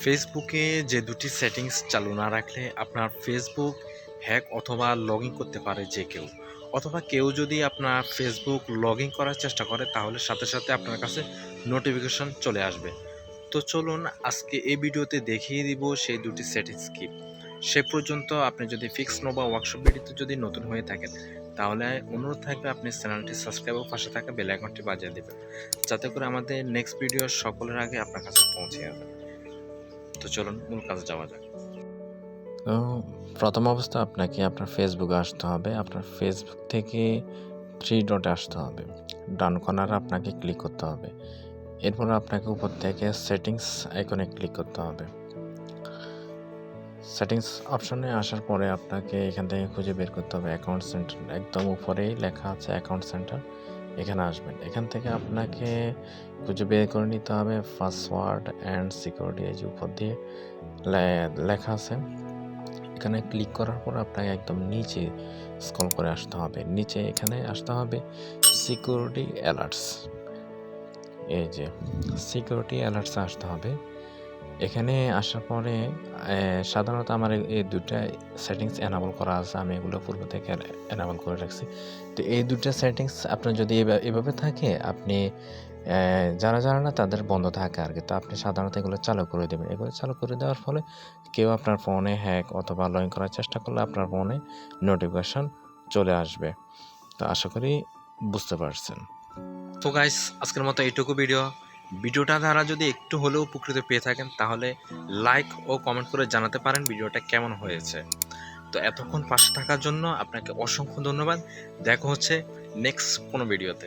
ফেসবুকে যে দুটি সেটিংস চালু না রাখলে আপনার ফেসবুক হ্যাক অথবা লগ ইন করতে পারে যে কেউ, অথবা কেউ যদি আপনার ফেসবুক লগ ইন করার চেষ্টা করে তাহলে সাথে সাথে আপনার কাছে নোটিফিকেশন চলে আসবে। তো চলুন আজকে এই ভিডিওতে দেখিয়ে দিব সেই দুটি সেটিংস কি। সে পর্যন্ত আপনি যদি ফিক্স নোভা ওয়ার্কশপ ভিডিওতে যদি নতুন হয়ে থাকেন তাহলে অনুরোধ থাকবে আপনি চ্যানেলটি সাবস্ক্রাইব ও পাশে থাকা বেল আইকনটি বাজিয়ে দেবেন, যাতে করে আমাদের নেক্সট ভিডিও সকলের আগে আপনার কাছে পৌঁছে যাবে। তো চলুন মূল কাজে যাওয়া যাক। তো প্রথম অবস্থা আপনাকে আপনার ফেসবুকে আসতে হবে। আপনার ফেসবুক থেকে থ্রি ডটে আসতে হবে, ডান কর্নারে আপনাকে ক্লিক করতে হবে। এরপর আপনাকে উপর থেকে সেটিংস আইকনে ক্লিক করতে হবে। সেটিংস অপশনে আসার পরে আপনাকে এখান থেকে খুঁজে বের করতে হবে অ্যাকাউন্ট সেন্টার। একদম উপরেই লেখা আছে অ্যাকাউন্ট সেন্টার, এখানে আসবেন। এখান থেকে আপনাকে খুঁজে বের করে নিতে হবে পাসওয়ার্ড অ্যান্ড সিকিউরিটি। এই যে উপর দিয়ে লেখা আছে, এখানে ক্লিক করার পর আপনাকে একদম নিচে স্ক্রল করে আসতে হবে। নিচে এখানে আসতে হবে সিকিউরিটি অ্যালার্টস। এই যে সিকিউরিটি অ্যালার্টসে আসতে হবে। এখানে আসার পরে সাধারণত আমার এই দুটা সেটিংস এনাবল করা আছে, আমি এগুলো পূর্ব থেকে এনাবল করে রাখছি। তো এই দুটা সেটিংস আপনার যদি এভাবে থাকে, আপনি যারা না তাদের বন্ধ থাকে আর কি। তো আপনি সাধারণত এগুলো চালু করে দেবেন। এগুলো চালু করে দেওয়ার ফলে কেউ আপনার ফোনে হ্যাক অথবা লগ ইন করার চেষ্টা করলে আপনার ফোনে নোটিফিকেশন চলে আসবে। তো আশা করি বুঝতে পারছেন। তো গাইস, আজকের মতো এইটুকু ভিডিওটা দ্বারা যদি একটু হলেও উপকৃত পেয়ে থাকেন তাহলে লাইক ও কমেন্ট করে জানাতে পারেন ভিডিওটা কেমন হয়েছে। তো এতক্ষণ পাশে থাকার জন্য আপনাকে অসংখ্য ধন্যবাদ। দেখা হচ্ছে নেক্সট কোনো ভিডিওতে।